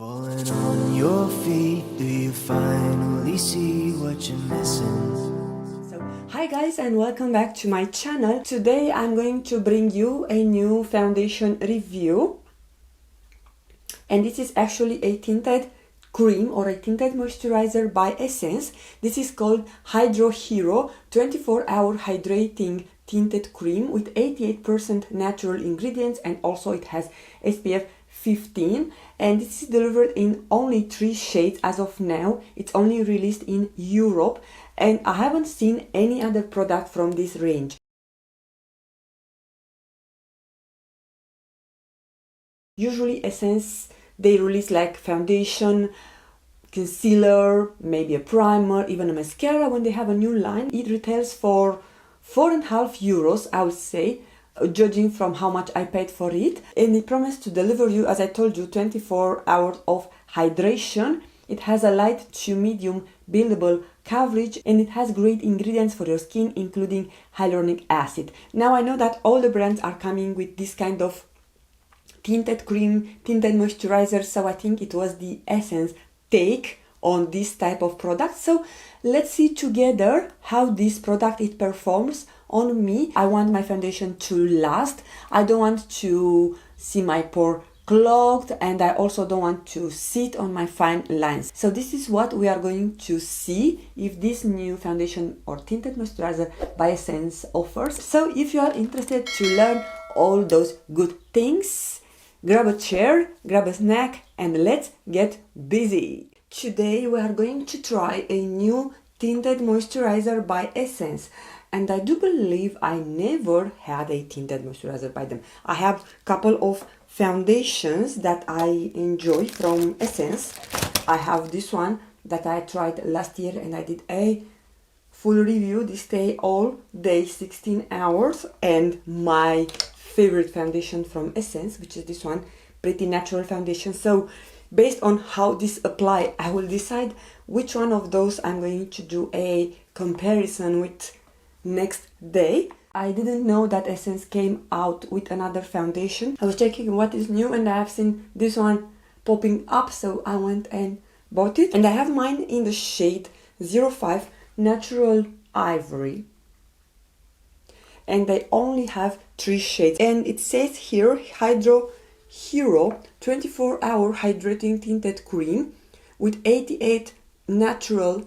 Falling on your feet, do you finally see what you're missing? So, hi guys and welcome back to my channel. Today I'm going to bring you a new foundation review. And this is actually a tinted cream or a tinted moisturizer by Essence. This is called Hydro Hero 24-hour hydrating tinted cream with 88% natural ingredients, and also it has SPF 15, and this is delivered in only 3 shades as of now. It's only released in Europe, and I haven't seen any other product from this range. Usually Essence, they release like foundation, concealer, maybe a primer, even a mascara when they have a new line. It retails for €4.5, I would say, judging from how much I paid for it. And it promised to deliver you, as I told you, 24 hours of hydration. It has a light to medium buildable coverage, and it has great ingredients for your skin, including hyaluronic acid. Now I know that all the brands are coming with this kind of tinted cream, tinted moisturizer, so I think it was the Essence take on this type of product. So let's see together how this product it performs on me. I want my foundation to last. I don't want to see my pore clogged, and I also don't want to sit on my fine lines. So this is what we are going to see if this new foundation or tinted moisturizer by Essence offers. So if you are interested to learn all those good things, grab a chair, grab a snack, and let's get busy. Today we are going to try a new tinted moisturizer by Essence, and I do believe I never had a tinted moisturizer by them. I have a couple of foundations that I enjoy from Essence. I have this one that I tried last year and I did a full review. This stay all day 16 hours, and my favorite foundation from Essence, which is this one, Pretty Natural Foundation. So based on how this apply, I will decide which one of those I'm going to do a comparison with next day. I didn't know that Essence came out with another foundation. I was checking what is new and I have seen this one popping up, so I went and bought it. And I have mine in the shade 05 Natural Ivory. And they only have 3 shades. And it says here Hydro Hero 24-hour hydrating tinted cream with 88% natural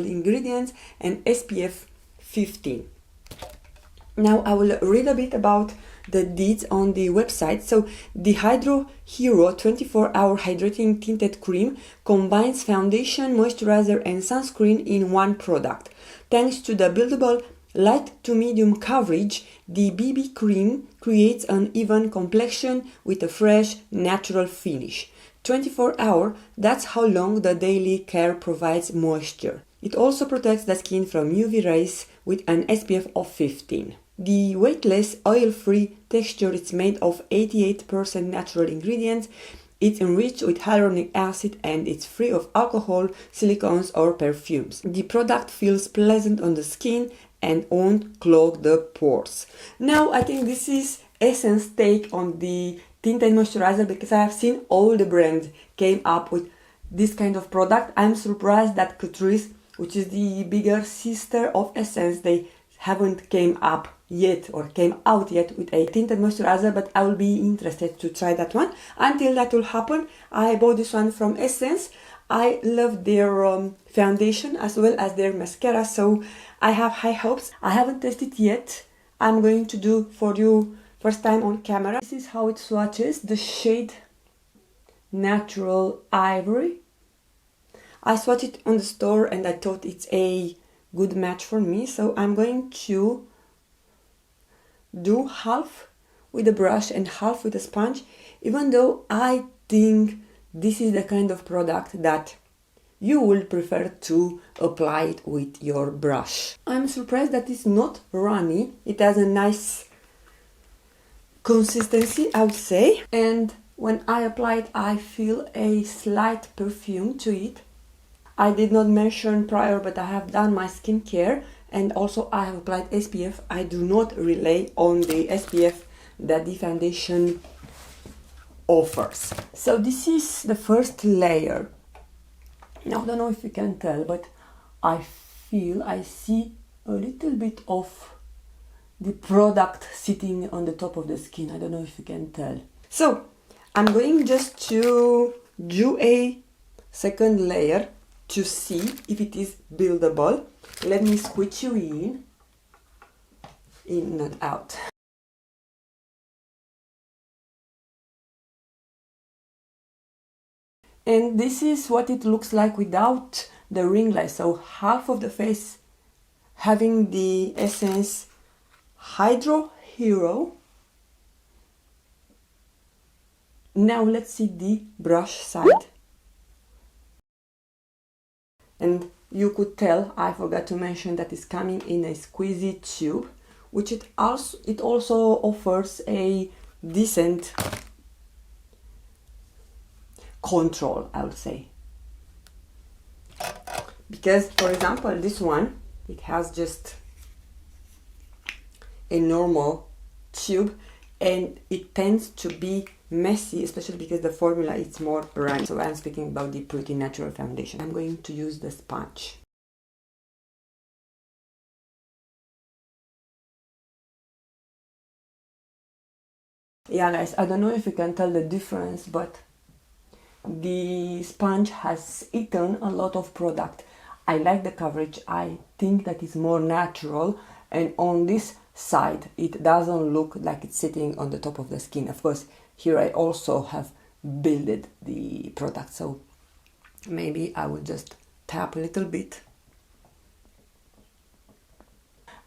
ingredients and SPF 15. Now I will read a bit about the deeds on the website. So the Hydro Hero 24-hour hydrating tinted cream combines foundation, moisturizer and sunscreen in one product. Thanks to the buildable light to medium coverage, the BB cream creates an even complexion with a fresh, natural finish. 24 hours, that's how long the daily care provides moisture. It also protects the skin from UV rays with an SPF of 15. The weightless, oil-free texture is made of 88% natural ingredients. It's enriched with hyaluronic acid and it's free of alcohol, silicones or perfumes. The product feels pleasant on the skin and won't clog the pores. Now I think this is Essence take on the tinted moisturizer, because I have seen all the brands came up with this kind of product. I'm surprised that Catrice, which is the bigger sister of Essence, they haven't came up yet or came out yet with a tinted moisturizer, but I will be interested to try that one. Until that will happen, I bought this one from Essence. I love their foundation as well as their mascara, so I have high hopes. I haven't tested yet. I'm going to do for you first time on camera. This is how it swatches. The shade Natural Ivory. I swatched it on the store and I thought it's a good match for me, so I'm going to do half with a brush and half with a sponge, even though I think this is the kind of product that you will prefer to apply it with your brush. I'm surprised that it's not runny. It has a nice consistency, I would say, and when I apply it I feel a slight perfume to it. I did not mention prior, but I have done my skincare and also I have applied SPF. I do not rely on the SPF that the foundation offers. So this is the first layer. Now I don't know if you can tell, but I see a little bit of the product sitting on the top of the skin. I don't know if you can tell. So I'm going just to do a second layer to see if it is buildable. Let me squeeze you in and out. And this is what it looks like without the ring light. So half of the face having the Essence Hydro Hero. Now let's see the brush side. And you could tell, I forgot to mention that it's coming in a squeezy tube, which it also offers a decent control, I would say. Because, for example, this one, it has just a normal tube and it tends to be messy, especially because the formula is more runny. So I'm speaking about the Pretty Natural foundation. I'm going to use the sponge. Yeah guys, I don't know if you can tell the difference, but the sponge has eaten a lot of product. I like the coverage. I think that is more natural, and on this side it doesn't look like it's sitting on the top of the skin. Of course, here I also have builded the product, so maybe I will just tap a little bit.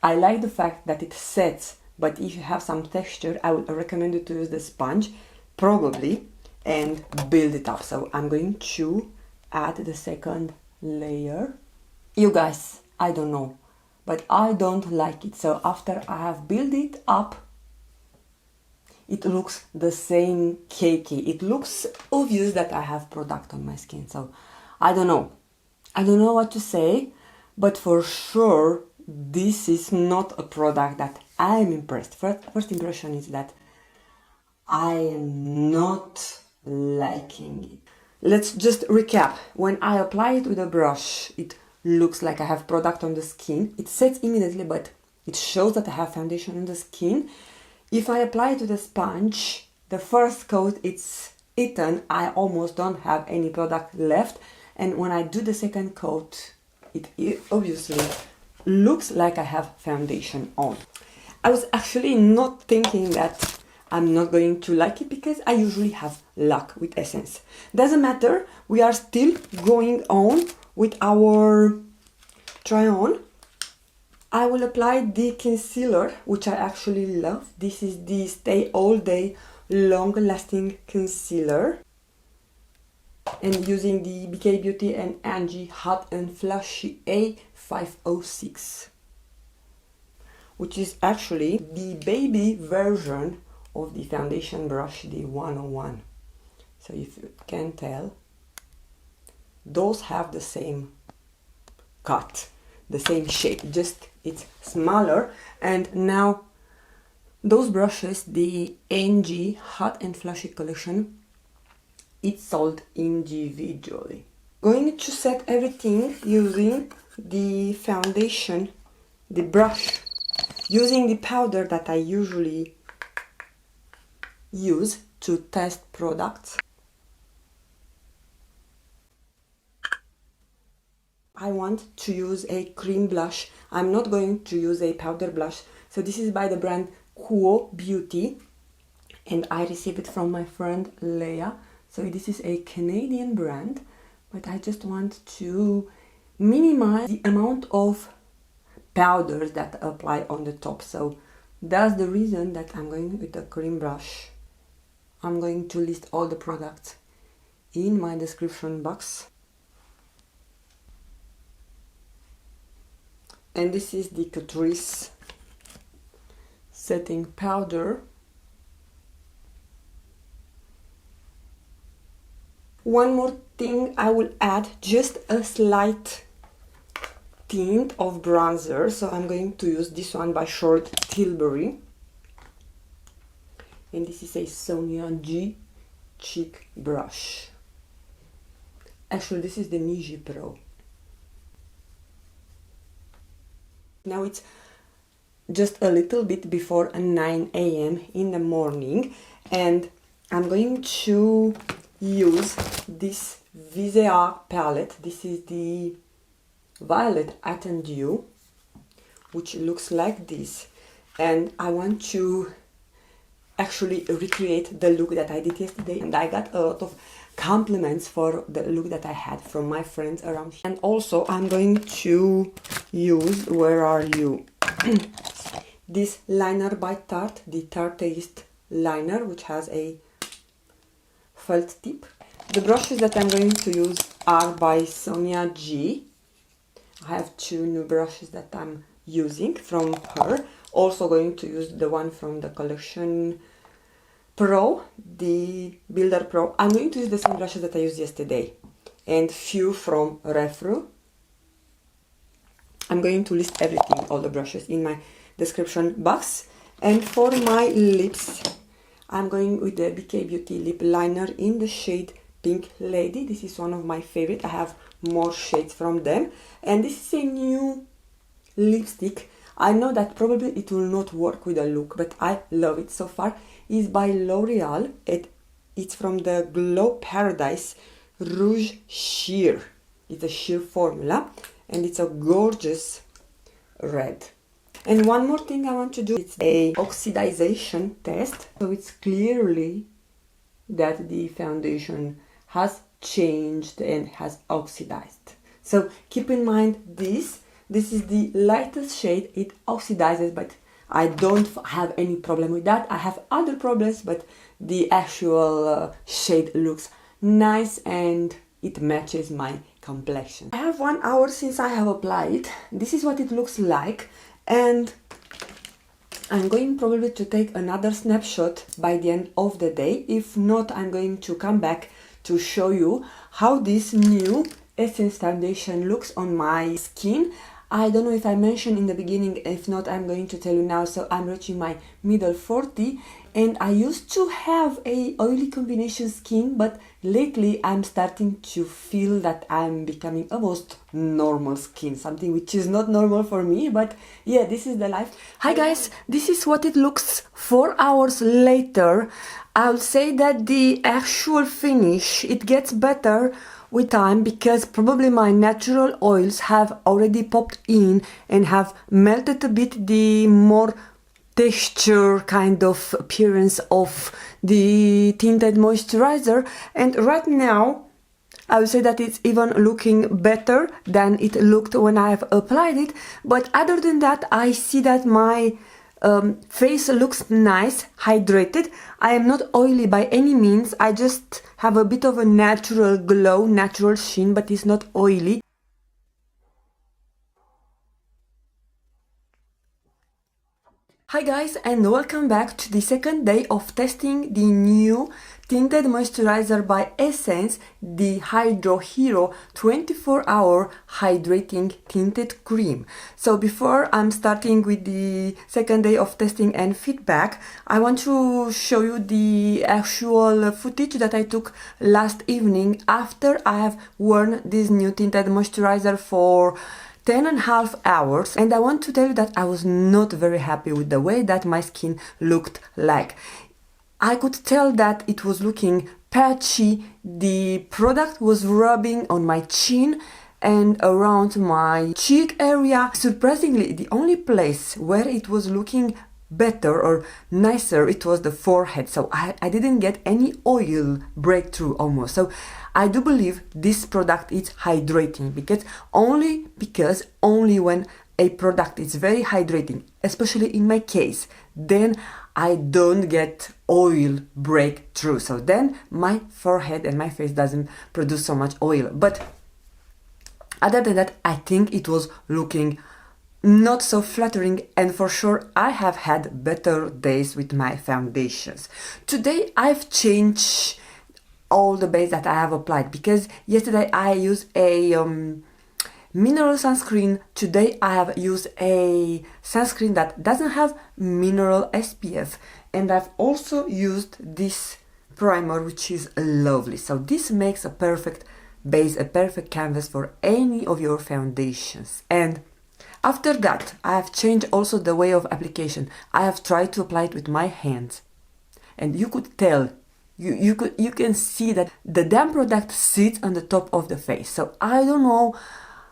I like the fact that it sets, but if you have some texture, I would recommend you to use the sponge, probably, and build it up. So I'm going to add the second layer. You guys, I don't know, but I don't like it. So after I have built it up, it looks the same cakey. It looks obvious that I have product on my skin. So I don't know. I don't know what to say, but for sure, this is not a product that I'm impressed. First impression is that I am not liking it. Let's just recap. When I apply it with a brush, it looks like I have product on the skin. It sets immediately, but it shows that I have foundation on the skin. If I apply it with a sponge, the first coat it's eaten, I almost don't have any product left. And when I do the second coat, it obviously looks like I have foundation on. I was actually not thinking that I'm not going to like it, because I usually have luck with Essence. Doesn't matter, we are still going on with our try on. I will apply the concealer, which I actually love. This is the Stay All Day Long Lasting Concealer. And using the BK Beauty and Angie Hot and Flashy A506. Which is actually the baby version of the foundation brush, the 101. So if you can tell, those have the same cut, the same shape, just it's smaller. And now those brushes, the Angie Hot and Flashy collection, it's sold individually. Going to set everything using the foundation, the brush, using the powder that I usually use to test products. I want to use a cream blush. I'm not going to use a powder blush. So this is by the brand Quo Beauty, and I received it from my friend Leia. So this is a Canadian brand, but I just want to minimize the amount of powders that apply on the top. So that's the reason that I'm going with a cream brush. I'm going to list all the products in my description box. And this is the Catrice setting powder. One more thing, I will add just a slight tint of bronzer. So I'm going to use this one by short Tilbury. And this is a Sonia G cheek brush. Actually, this is the Beige Pro. Now it's just a little bit before 9 a.m. in the morning, and I'm going to use this Viseart palette. This is the Violet Etendu, which looks like this, and I want to actually recreate the look that I did yesterday, and I got a lot of compliments for the look that I had from my friends around here. And also I'm going to use, where are you, this liner by Tarte, the Tarteist liner, which has a felt tip. The brushes that I'm going to use are by Sonia G. I have two new brushes that I'm using from her. Also going to use the one from the collection Pro, the Builder Pro. I'm going to use the same brushes that I used yesterday, and few from Refru. I'm going to list everything, all the brushes, in my description box. And for my lips, I'm going with the BK Beauty lip liner in the shade Pink Lady. This is one of my favorite. I have more shades from them, and this is a new lipstick. I know that probably it will not work with a look, but I love it so far. It's by L'Oreal. It's from the Glow Paradise Rouge Sheer. It's a sheer formula, and it's a gorgeous red. And one more thing I want to do, it's a oxidization test. So it's clearly that the foundation has changed and has oxidized. So keep in mind this. This is the lightest shade. It oxidizes, but I don't have any problem with that. I have other problems, but the actual shade looks nice and it matches my complexion. I have 1 hour since I have applied it. This is what it looks like, and I'm going probably to take another snapshot by the end of the day. If not, I'm going to come back to show you how this new Essence foundation looks on my skin. I don't know if I mentioned in the beginning. If not, I'm going to tell you now. So I'm reaching my middle 40, and I used to have a oily combination skin, but lately I'm starting to feel that I'm becoming almost normal skin, something which is not normal for me, but yeah, this is the life. Hi guys, this is what it looks 4 hours later. I'll say that the actual finish, it gets better with time, because probably my natural oils have already popped in and have melted a bit the more texture kind of appearance of the tinted moisturizer. And right now I would say that it's even looking better than it looked when I have applied it. But other than that, I see that my face looks nice, hydrated. I am not oily by any means. I just have a bit of a natural glow, natural sheen, but it's not oily. Hi guys, and welcome back to the second day of testing the new tinted moisturizer by Essence, the Hydro Hero 24-hour hydrating tinted cream. So before I'm starting with the second day of testing and feedback, I want to show you the actual footage that I took last evening after I have worn this new tinted moisturizer for 10.5 hours, and I want to tell you that I was not very happy with the way that my skin looked like. I could tell that it was looking patchy. The product was rubbing on my chin and around my cheek area. Surprisingly, the only place where it was looking better or nicer, it was the forehead. So I didn't get any oil breakthrough almost. So I do believe this product is hydrating, because only when a product is very hydrating, especially in my case, then I don't get oil breakthrough. So then my forehead and my face doesn't produce so much oil. But other than that, I think it was looking not so flattering, and for sure I have had better days with my foundations. Today I've changed all the base that I have applied, because yesterday I used a mineral sunscreen. Today I have used a sunscreen that doesn't have mineral SPF, and I've also used this primer, which is lovely. So this makes a perfect base, a perfect canvas for any of your foundations. And after that, I have changed also the way of application. I have tried to apply it with my hands, and you could tell, you can see that the damp product sits on the top of the face. So I don't know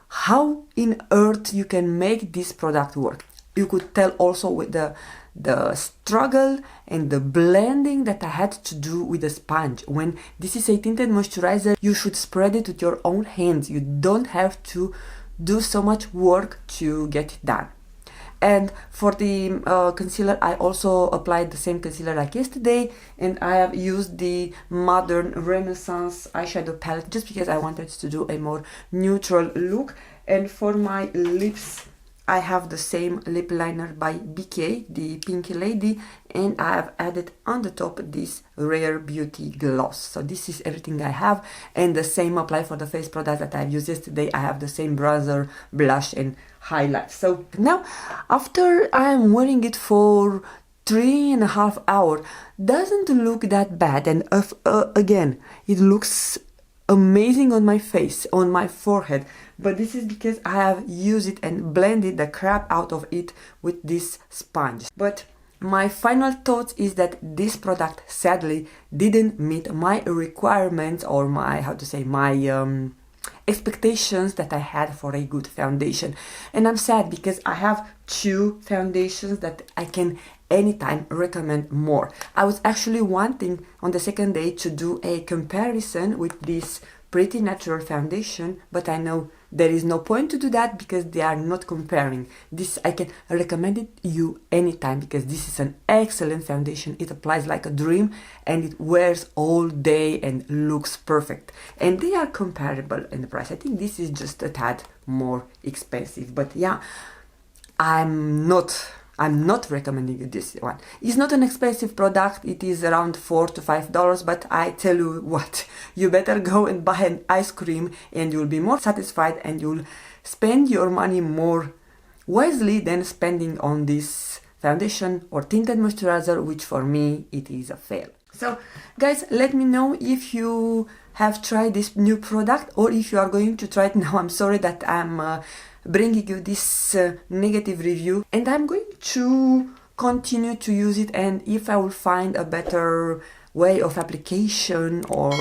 how in earth you can make this product work. You could tell also with the struggle and the blending that I had to do with the sponge. When this is a tinted moisturizer, you should spread it with your own hands. You don't have to do so much work to get it done. And for the concealer, I also applied the same concealer like yesterday, and I have used the Modern Renaissance eyeshadow palette just because I wanted to do a more neutral look. And for my lips, I have the same lip liner by BK, the Pinky Lady, and I have added on the top this Rare Beauty gloss. So this is everything I have, and the same apply for the face product that I've used yesterday. I have the same bronzer, blush and highlight. So now, after I'm wearing it for 3.5 hours, doesn't look that bad, and again, it looks amazing on my face, on my forehead, but this is because I have used it and blended the crap out of it with this sponge. But my final thoughts is that this product sadly didn't meet my requirements, or my, how to say, my expectations that I had for a good foundation. And I'm sad because I have 2 foundations that I can anytime recommend more. I was actually wanting on the second day to do a comparison with this Pretty Natural foundation, but I know there is no point to do that because they are not comparing. This I can recommend it you anytime because this is an excellent foundation. It applies like a dream and it wears all day and looks perfect. And they are comparable in the price. I think this is just a tad more expensive, but yeah, I'm not recommending you this one. It's not an expensive product. It is around $4 to $5, but I tell you what, you better go and buy an ice cream and you'll be more satisfied and you'll spend your money more wisely than spending on this foundation or tinted moisturizer, which for me, it is a fail. So guys, let me know if you have tried this new product or if you are going to try it now. I'm sorry that I'm bringing you this negative review, and I'm going to continue to use it, and if I will find a better way of application or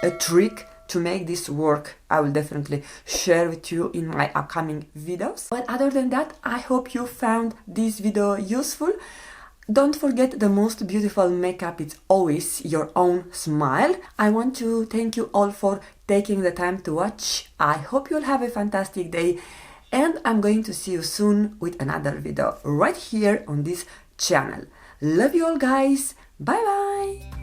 a trick to make this work, I will definitely share with you in my upcoming videos. But other than that, I hope you found this video useful. Don't forget, the most beautiful makeup is always your own smile. I want to thank you all for taking the time to watch. I hope you'll have a fantastic day, and I'm going to see you soon with another video right here on this channel. Love you all, guys. Bye bye.